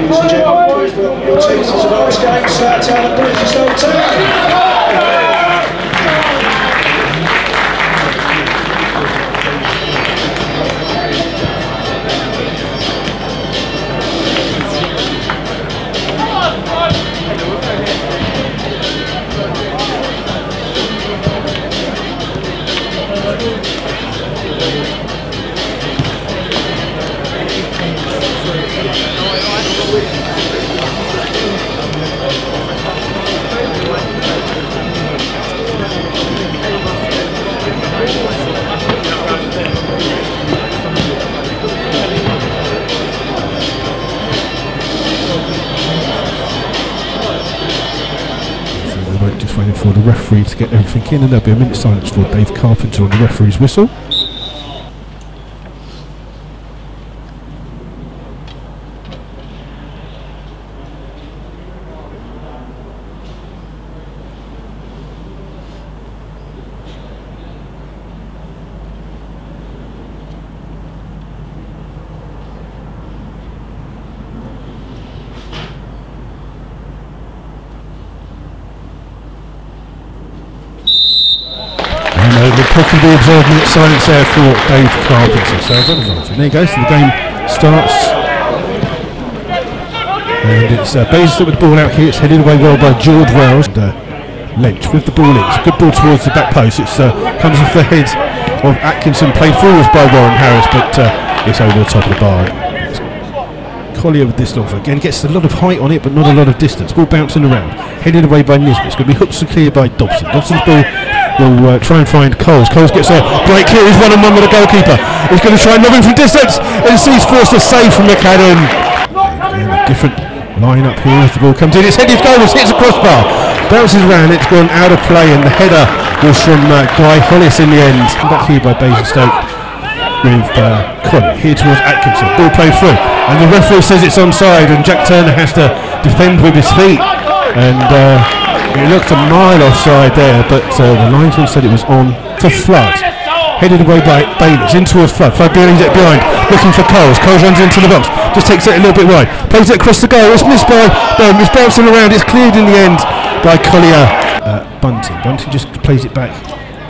ladies and gentlemen, please welcome your teams to tonight's game, Slough Town and Basingstoke Town. Just waiting for the referee to get everything in, and there'll be a minute's silence for Dave Carpenter on the referee's whistle. The possibly observed minute silence there for Dave Carpenter. So there you go, so the game starts. And it's Basingstoke with the ball out here. It's headed away well by George Wells. Lynch with the ball in. It's a good ball towards the back post. It comes off the head of Atkinson, played forwards by Warren Harris, but it's over the top of the bar. Collier with this long for again, gets a lot of height on it, but not a lot of distance. Ball bouncing around, headed away by Nisbet. It's going to be hooked to clear by Dobson. Dobson's ball will try and find Coles. Coles gets a break here. He's 1-on-1 with the goalkeeper. He's going to try and knock him from distance, and he's forced a save from McAdam. Again, a different line up here as the ball comes in. It's headed goals, hits a crossbar, bounces around. It's gone out of play, and the header was from Guy Hollis in the end. Back here by Basingstoke with Collier here towards Atkinson. Ball played through, and the referee says it's onside, and Jack Turner has to defend with his feet. And it looked a mile offside there, but the linesman said it was on for Flood. Headed away by Bayliss, in towards Flood. Flood behind, looking for Coles. Coles runs into the box, just takes it a little bit wide, plays it across the goal. It's missed by it's bouncing around. It's cleared in the end by Collier. Bunting just plays it back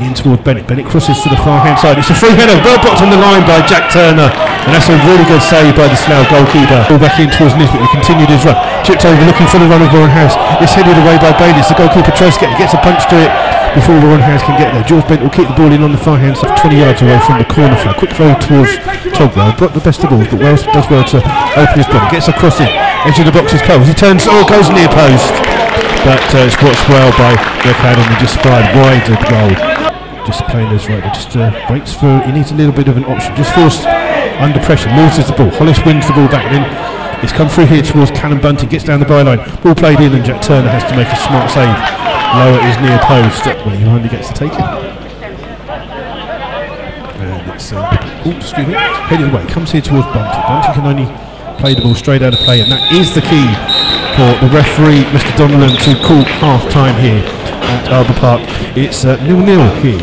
in toward Bennett. Bennett crosses to the far hand side. It's a free header, well blocked on the line by Jack Turner, and that's a really good save by the Slough goalkeeper. Ball back in towards Nisbet. He continued his run, chipped over, looking for the run of Warren Harris. It's headed away by Bayliss. The goalkeeper tries to get it, gets a punch to it before Warren Harris can get there. George Bennett will keep the ball in on the far hand side, 20 yards away from the corner flag. Quick throw towards Togwell, blocked the best of balls, but Wells does well to open his body. Gets a cross in, edge of the box is Coles. He turns, goes near post, but it's watched well by the academy. Just fired wide of the goal. Just playing this right, but just waits for, he needs a little bit of an option. Just forced under pressure, loses the ball. Hollis wins the ball back, and then it's come through here towards Callum Bunting, gets down the byline. Ball played in, and Jack Turner has to make a smart save. Lower his near post, where he only gets to take it. And it's, excuse me, headed away, comes here towards Bunting. Bunting can only play the ball straight out of play, and that is the key for the referee, Mr. Donnellan, to call half-time here at Arbour Park. It's 0-0 here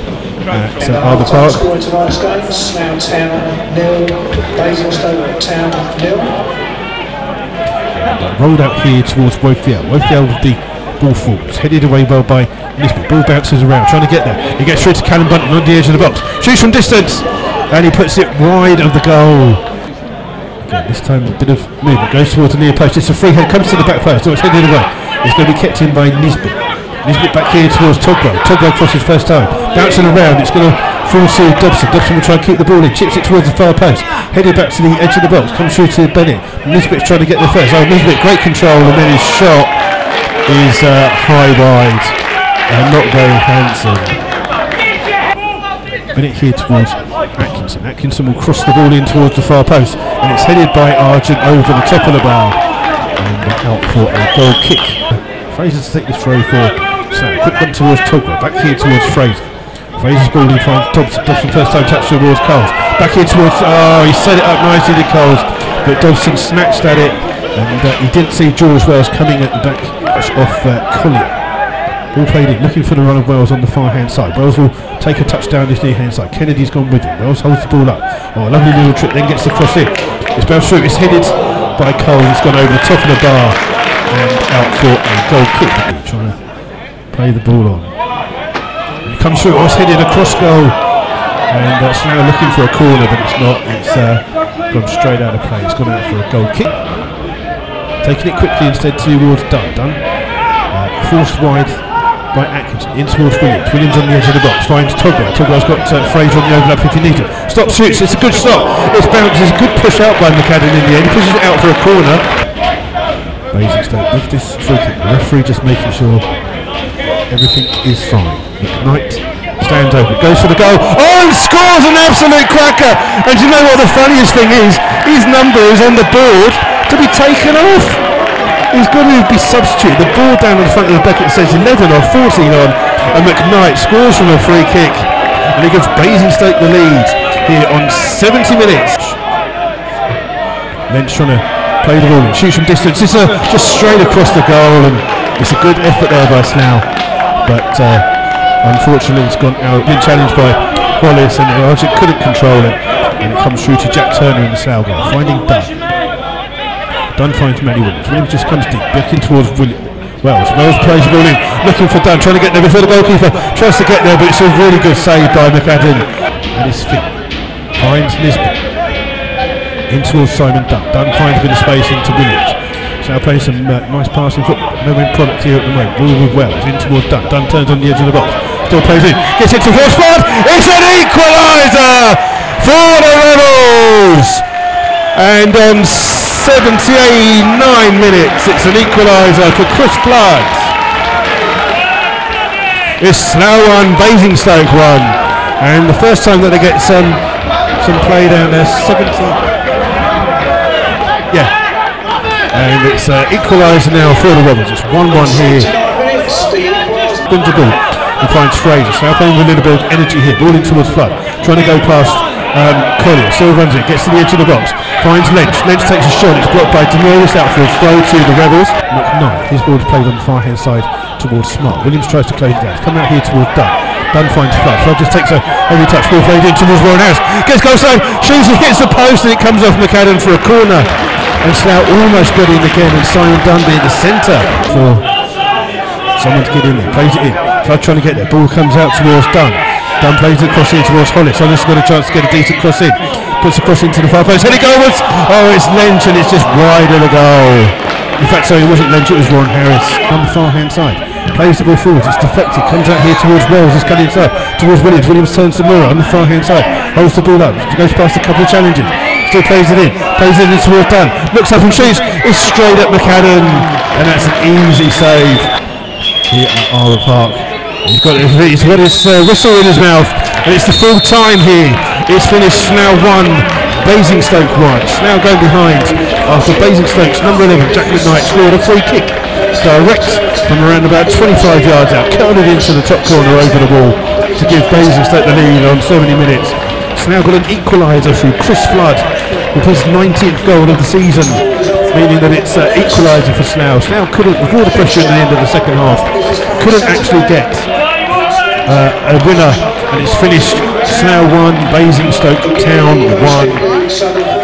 at Arbour Park. Tonight's game, Slough Town 0, Basingstoke Town 0. And rolled out here towards Wofield. Wofield with the ball forwards, headed away well by Nisbet. Ball bounces around, trying to get there. He gets through to Callum Bunting on the edge of the box, shoots from distance, and he puts it wide of the goal. Again, this time a bit of movement, goes towards the near post. It's a free head, comes to the back post, so it's headed away. It's going to be kept in by Nisbet. Nisbet back here towards Togwell. Togwell crosses first time, bouncing around. It's going to fall to Dobson. Dobson will try and keep the ball in, chips it towards the far post, headed back to the edge of the box, comes through to Bennett. Nisbet's trying to get there first. Nisbet, great control, and then his shot is high wide and not very handsome. Bennett here towards Atkinson. Atkinson will cross the ball in towards the far post, and it's headed by Argent over the top of the bar, and out for a goal kick. Fraser to take this throw for Slough. Quick one towards Togwell, back here towards Fraser. Fraser's ball in finds Dobson. Dobson first time touch towards Coles. Back here towards, he set it up nicely to Coles, but Dobson snatched at it, and he didn't see George Wells coming at the back off Collier. Ball played in, looking for the run of Wells on the far hand side. Wells will take a touch down this near hand side. Kennedy's gone with him. Wells holds the ball up. A lovely little trick, then gets the cross in. It's bounced through, it's headed by Cole. He's gone over the top of the bar and out for a goal kick. Trying to play the ball on. And it comes through, it's headed across goal. And Slough looking for a corner, but it's not. It's gone straight out of play. It's gone out for a goal kick. Taking it quickly instead towards Dunn. Forced wide by Atkinson, in towards Williams. Williams on the edge of the box, finds Togler. Togler's got Fraser on the overlap if you need him. Stop, shoots, it's a good stop. It's bounced, it's a good push out by McAdam in the end. Pushes it out for a corner. Basingstoke with this free kick. The referee just making sure everything is fine. McKnight stands over, goes for the goal. Oh, and scores an absolute cracker. And you know what the funniest thing is? His number is on the board to be taken off. He's got to be substituted. The ball down on the front of the bucket says 11 or 14 on, and McKnight scores from a free kick, and he gives Basingstoke the lead here on 70 minutes. Lynch trying to play the ball and shoots from distance. It's just straight across the goal, and it's a good effort there by Slough, but unfortunately it's gone out. Been challenged by Wallace, and Argent couldn't control it, and it comes through to Jack Turner in the Slough goal, finding Dunn. Dunn finds Matty Williams. Williams just comes deep, back in towards Wells. Wells plays the ball in, looking for Dunn, trying to get there before the goalkeeper tries to get there, but it's a really good save by McAdam. And his feet finds Nisbet in towards Simon Dunn. Dunn finds a bit of space into Williams. So now playing some nice passing football. No end product here at the moment. Ball with Wells in towards Dunn. Dunn turns on the edge of the box. Still plays in. Gets it towards Flood. It's an equaliser for the Rebels. And on 79 minutes, it's an equaliser for Chris Flood. It's Slough 1, Basingstoke 1, and the first time that they get some play down there. 70. Yeah, and it's equaliser now for the Rebels. It's 1-1 here. Wins the ball and finds Fraser. Slough playing with a little bit of energy here. Ball in towards Flood, trying to go past Collier. Still runs it, gets to the edge of the box. Finds Lynch. Lynch takes a shot. It's blocked by Demarius out for a throw to the Rebels. McKnight. His ball is played on the far hand side towards Smart. Williams tries to close it down. It's coming out here towards Dunn. Dunn finds Flood. Flood just takes a heavy touch. Ball played in towards Warren Harris. Gets goal side. Shoots and hits the post, and it comes off McAdam for a corner. And Slough almost got in again, and Simon Dunn being the centre for someone to get in there. Plays it in. Flood trying to get there. Ball comes out towards Dunn. Dunn plays it across in towards Hollis. Hollis has got a chance to get a decent cross in. Puts a cross into the far post. Heading goalwards. Oh, it's Lynch, and it's just wide of the goal. In fact, sorry, it wasn't Lynch, it was Warren Harris on the far hand side. Plays the ball forwards. It's deflected. Comes out here towards Wells. It's cut inside towards Williams. Williams turns to Moore on the far hand side. Holds the ball up. Goes past a couple of challenges. Still plays it in. Plays it in towards Dunn. Looks up and shoots. It's straight at McAdam, and that's an easy save here at Ara Park. He's got his whistle in his mouth, and it's the full time here. It's finished Slough 1, Basingstoke 1. Slough going behind after Basingstoke's number 11, Jack McKnight, scored a free kick direct from around about 25 yards out, curled it into the top corner over the wall to give Basingstoke the lead on 70 minutes. Slough got an equaliser through Chris Flood with his 19th goal of the season, meaning that it's equaliser for Slough. Slough couldn't, with all the pressure at the end of the second half, couldn't actually get a winner, and it's finished Slough 1, Basingstoke Town 1.